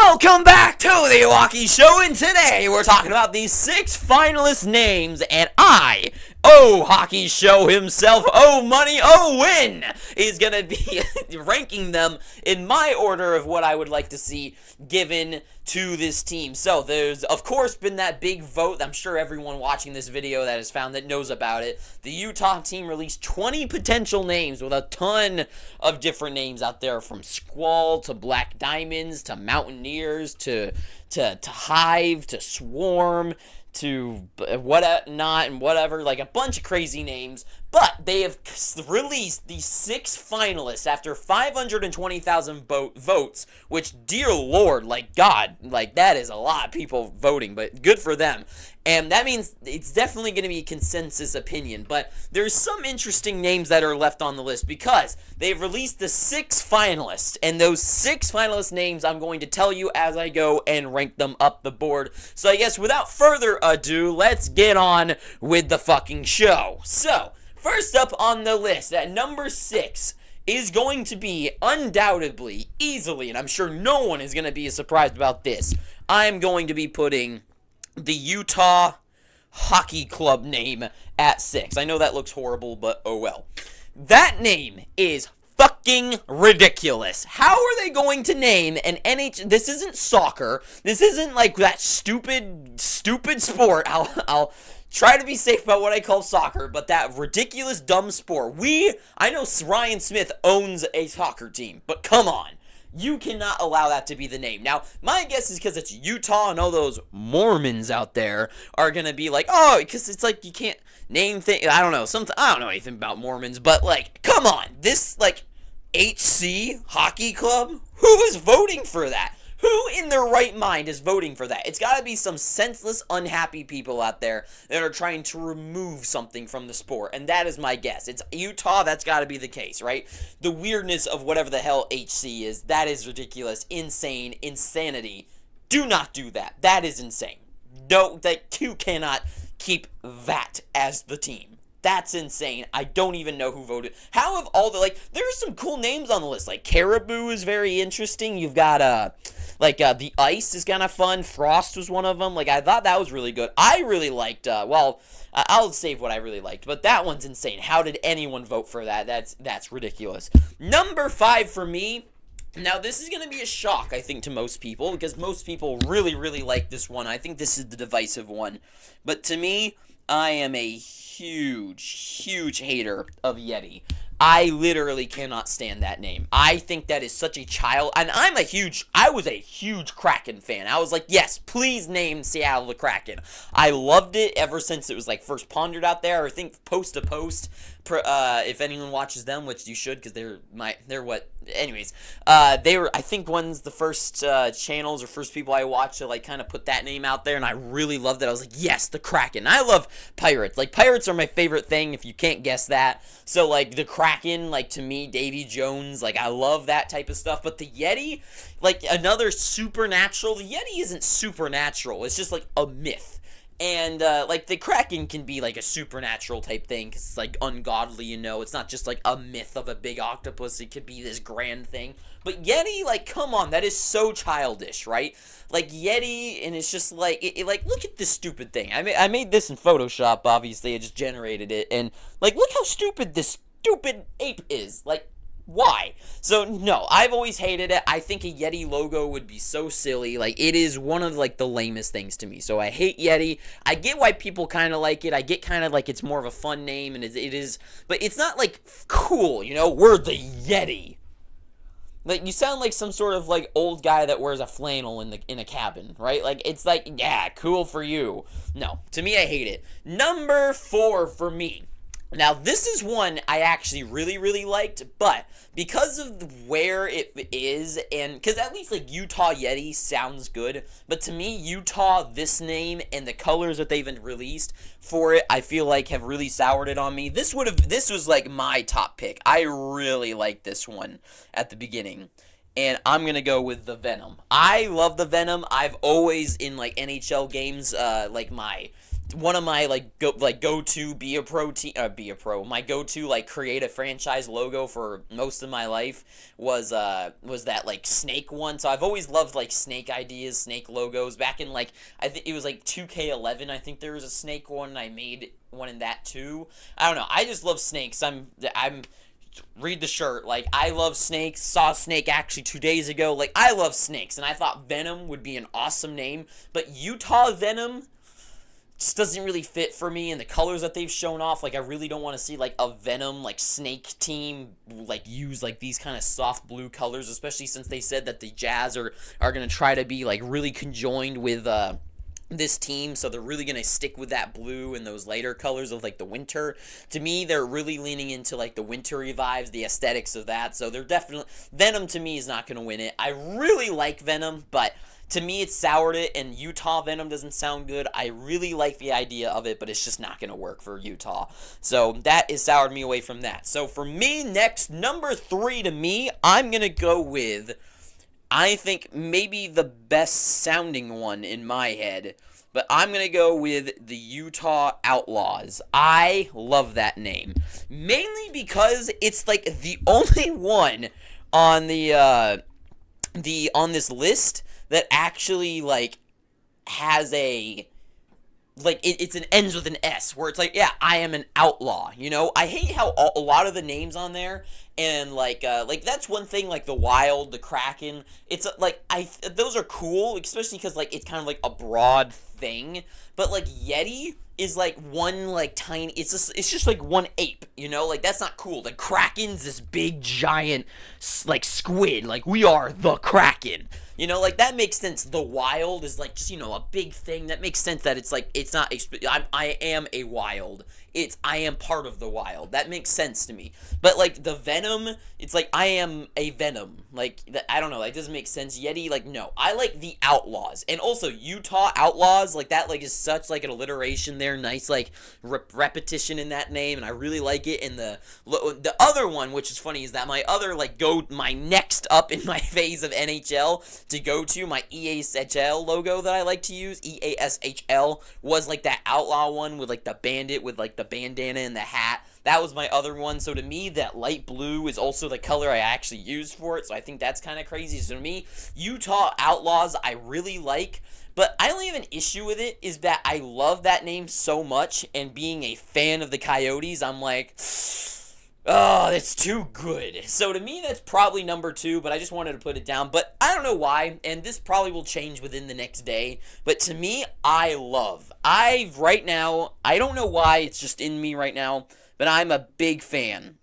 Welcome back to the Walkie Show, and today we're talking about these 6 finalist names, and Hockey Show himself, Money, Owen, is gonna be ranking them in my order of what I would like to see given to this team. So there's of course been that big vote. I'm sure everyone watching this video that has found that knows about it. The Utah team released 20 potential names with a ton of different names out there, from Squall to Black Diamonds to Mountaineers to Hive to Swarm to whatnot and whatever, like a bunch of crazy names. But they have released these 6 finalists after 520,000 votes, which, dear Lord, like God, like that is a lot of people voting, but good for them. And that means it's definitely going to be a consensus opinion. But there's some interesting names that are left on the list because they've released the 6 finalists. And those 6 finalist names I'm going to tell you as I go and rank them up the board. So I guess without further ado, let's get on with the fucking show. So, first up on the list at number 6 is going to be undoubtedly, easily, and I'm sure no one is going to be surprised about this, I'm going to be putting the Utah Hockey Club name at 6. I know that looks horrible, but oh well. That name is fucking ridiculous. How are they going to name an This isn't soccer. This isn't like that stupid sport. I'll try to be safe about what I call soccer, but that ridiculous, dumb sport. I know Ryan Smith owns a soccer team, but come on. You cannot allow that to be the name. Now, my guess is because it's Utah and all those Mormons out there are going to be like, oh, because it's like you can't name things. I don't know. I don't know anything about Mormons, but like, come on. This, like, HC Hockey Club? Who is voting for that? Who in their right mind is voting for that? It's got to be some senseless, unhappy people out there that are trying to remove something from the sport, and that is my guess. It's Utah, that's got to be the case, right? The weirdness of whatever the hell HC is, that is ridiculous, insane, insanity. Do not do that. That is insane. No, that you cannot keep that as the team. That's insane. I don't even know who voted. How have all the, like, there are some cool names on the list. Like, Caribou is very interesting. You've got, the Ice is kind of fun. Frost was one of them. Like, I thought that was really good. I really liked, I'll save what I really liked, but that one's insane. How did anyone vote for that? That's ridiculous. Number 5 for me. Now, this is going to be a shock, I think, to most people, because most people really, really like this one. I think this is the divisive one. But to me, I am a huge hater of Yeti. I literally cannot stand that name. I think that is such a child, and I was a huge Kraken fan. I was like, yes, please name Seattle the Kraken. I loved it ever since it was like first pondered out there. I think Post to Post, if anyone watches them, which you should, because they were, I think, one's the first channels or first people I watched to like kind of put that name out there, and I really loved it. I was like, yes, the Kraken. I love pirates. Like, pirates are my favorite thing, if you can't guess that. So like the Kraken, like, to me, Davy Jones, like, I love that type of stuff. But the Yeti, like, another supernatural. The Yeti isn't supernatural. It's just like a myth. And, like, the Kraken can be, like, a supernatural type thing, because it's, like, ungodly, you know? It's not just, like, a myth of a big octopus. It could be this grand thing. But Yeti, like, come on, that is so childish, right? Like, Yeti, and it's just, like, like, look at this stupid thing. I made this in Photoshop, obviously. I just generated it, and, like, look how stupid this stupid ape is. Like, why? So, no, I've always hated it. I think a Yeti logo would be so silly. Like, it is one of, like, the lamest things to me. So, I hate Yeti. I get why people kind of like it. I get kind of, like, it's more of a fun name, and it is, but it's not, like, cool, you know? We're the Yeti. Like, you sound like some sort of, like, old guy that wears a flannel in a cabin, right? Like, it's like, yeah, cool for you. No, to me, I hate it. Number 4 for me. Now, this is one I actually really, really liked, but because of where it is, and because at least, like, Utah Yeti sounds good, but to me, Utah, this name, and the colors that they've been released for it, I feel like have really soured it on me. This was, like, my top pick. I really liked this one at the beginning. And I'm going to go with the Venom. I love the Venom. I've always, in, like, NHL games, like, my one of my go to be a pro my go to like create a franchise logo for most of my life was that like snake one. So I've always loved like snake ideas, snake logos. Back in like I think it was like 2K11, I think there was a snake one and I made one in that too. I don't know, I just love snakes. I'm read the shirt. Like, I love snakes. Saw a snake actually 2 days ago. Like, I love snakes, and I thought Venom would be an awesome name. But Utah Venom just doesn't really fit for me, and the colors that they've shown off, like, I really don't want to see like a Venom like snake team like use like these kind of soft blue colors, especially since they said that the Jazz are gonna try to be like really conjoined with this team, so they're really gonna stick with that blue and those lighter colors of like the winter. To me, they're really leaning into like the wintry vibes, the aesthetics of that. So they're definitely, Venom to me is not gonna win it. I really like Venom, but to me it's soured it, and Utah Venom doesn't sound good. I really like the idea of it, but it's just not gonna work for Utah. So that has soured me away from that. So for me, next, number 3 to me, I'm gonna go with, I think maybe the best sounding one in my head, but I'm going to go with the Utah Outlaws. I love that name. Mainly because it's like the only one on on this list that actually like has a like it's an ends with an S, where it's like, yeah, I am an outlaw. You know, I hate how a lot of the names on there, and like that's one thing, like the Wild, the Kraken. It's like those are cool, especially because like it's kind of like a broad thing. But like Yeti is like one like tiny. It's just like one ape. You know, like that's not cool. Like Kraken's this big giant like squid. Like we are the Kraken. You know, like that makes sense. The Wild is like just, you know, a big thing. That makes sense that it's like, it's not, I am a wild. I am part of the wild. That makes sense to me. But like the Venom, it's like I am a Venom. Like, I don't know, that doesn't make sense. Yeti, like, no. I like the Outlaws. And also Utah Outlaws, like that like is such like an alliteration there. Nice like repetition in that name, and I really like it. And the other one, which is funny, is that my other like my next up in my phase of NHL to go to, my EASHL logo that I like to use, EASHL, was like that outlaw one with like the bandit with like the bandana and the hat. That was my other one. So to me, that light blue is also the color I actually used for it. So I think that's kind of crazy. So to me, Utah Outlaws I really like. But I only have an issue with it is that I love that name so much, and being a fan of the Coyotes, I'm like, oh, that's too good. So to me, that's probably number 2, but I just wanted to put it down. But I don't know why, and this probably will change within the next day. But to me, right now, I don't know why, it's just in me right now, but I'm a big fan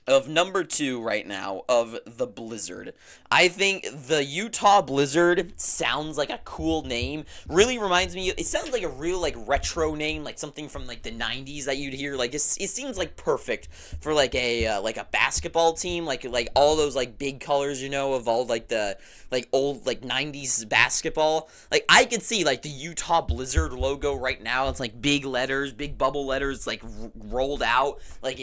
of number 2 right now, of the Blizzard. I think the Utah Blizzard sounds like a cool name. Really reminds me, it sounds like a real like retro name, like something from like the 90s that you'd hear. Like it seems like perfect for like a basketball team, like all those like big colors, you know, of all like the like old like 90s basketball. Like I could see like the Utah Blizzard logo right now. It's like big letters, big bubble letters, like rolled out. Like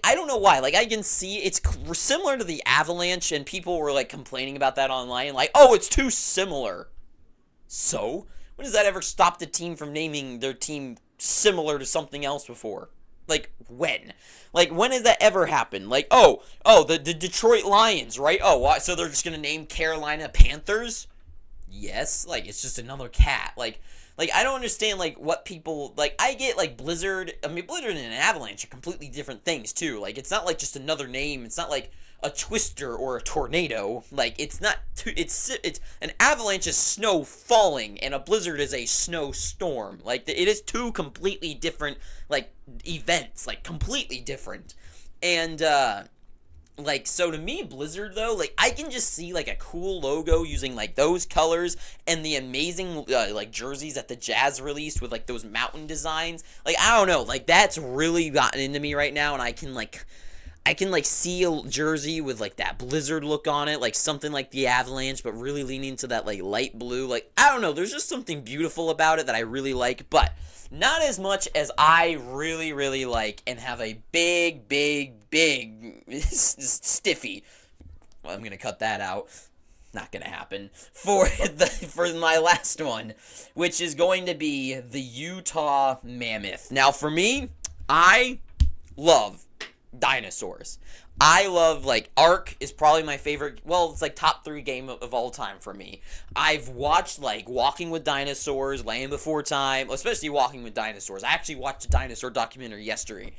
I don't know why. Like I can see it's similar to the Avalanche, and people were like complaining about that online, like, oh, it's too similar. So when does that ever stop the team from naming their team similar to something else before? Like when? Like when has that ever happened? Like the Detroit Lions, right? Oh, so they're just gonna name Carolina Panthers? Yes, like it's just another cat. Like I don't understand like what people like. I get like Blizzard. I mean, Blizzard and an Avalanche are completely different things too. Like it's not like just another name. It's not like a twister or a tornado. Like it's not. It's an avalanche is snow falling, and a blizzard is a snowstorm. Like it is two completely different like events. Like completely different. And like, so to me, Blizzard, though, like, I can just see, like, a cool logo using, like, those colors and the amazing, like, jerseys that the Jazz released with, like, those mountain designs. Like, I don't know, like, that's really gotten into me right now, and I can, like, see a jersey with, like, that Blizzard look on it, like, something like the Avalanche, but really leaning into that, like, light blue. Like, I don't know, there's just something beautiful about it that I really like, but not as much as I really, really like and have a big stiffy. Well, I'm going to cut that out. not gonna happen. For my last one, which is going to be the Utah Mammoth. Now, for me, I love dinosaurs. I love, like, Ark is probably my favorite, well, it's like top 3 game of all time for me. I've watched, like, Walking with Dinosaurs, Land Before Time, especially Walking with Dinosaurs. I actually watched a dinosaur documentary yesterday.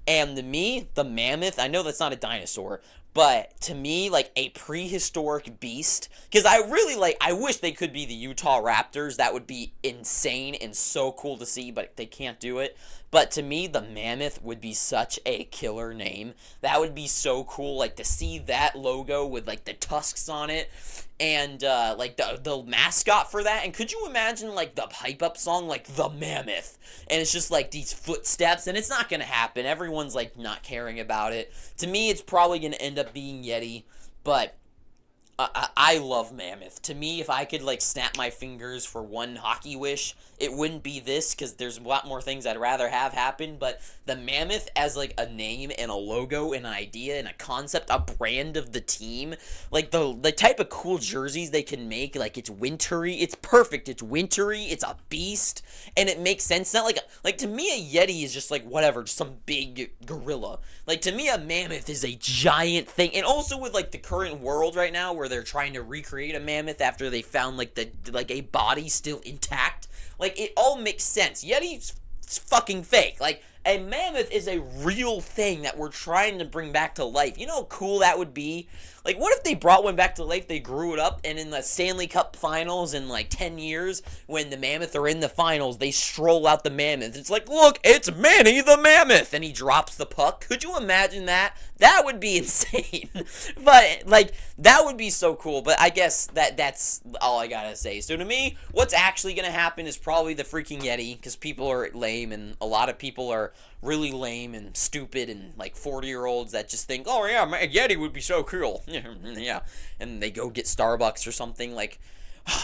And to me, the mammoth, I know that's not a dinosaur, but to me, like, a prehistoric beast, because I really, like, I wish they could be the Utah Raptors. That would be insane and so cool to see, but they can't do it. But to me, the mammoth would be such a killer name. That would be so cool, like, to see that logo with, like, the tusks on it, and, like, the mascot for that. And could you imagine, like, the hype-up song, like, the mammoth? And it's just, like, these footsteps, and it's not gonna happen. Everyone's, like, not caring about it. To me, it's probably gonna end up being Yeti, but I love Mammoth. To me, if I could, like, snap my fingers for one hockey wish, it wouldn't be this, because there's a lot more things I'd rather have happen, but the Mammoth as, like, a name and a logo and an idea and a concept, a brand of the team, like, the type of cool jerseys they can make, like, it's wintry, it's perfect, it's wintry, it's a beast, and it makes sense. It's not like, to me, a Yeti is just, like, whatever, just some big gorilla. Like, to me, a mammoth is a giant thing, and also with, like, the current world right now, where they're trying to recreate a mammoth after they found, like, a body still intact, like, it all makes sense. Yeti's fucking fake. Like, a mammoth is a real thing that we're trying to bring back to life. You know how cool that would be? Like, what if they brought one back to life, they grew it up, and in the Stanley Cup finals in, like, 10 years, when the Mammoth are in the finals, they stroll out the Mammoth. It's like, look, it's Manny the Mammoth! And he drops the puck. Could you imagine that? That would be insane. But, like, that would be so cool. But I guess that's all I gotta say. So to me, what's actually gonna happen is probably the freaking Yeti, because people are lame, and a lot of people are really lame and stupid, and like 40-year-olds that just think, oh yeah, my Yeti would be so cool. Yeah, and they go get Starbucks or something. Like,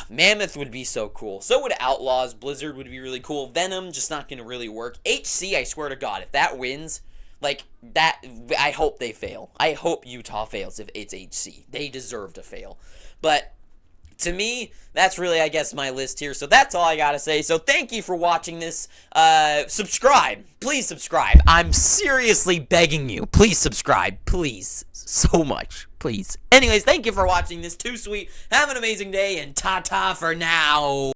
Mammoth would be so cool. So would Outlaws. Blizzard would be really cool. Venom, just not gonna really work. HC, I swear to God, if that wins, like, that, I hope they fail. I hope Utah fails if it's HC. They deserve to fail. But to me, that's really, I guess, my list here. So that's all I gotta say. So thank you for watching this. Subscribe. Please subscribe. I'm seriously begging you. Please subscribe. Please. So much. Please. Anyways, thank you for watching this. Too sweet. Have an amazing day, and ta-ta for now.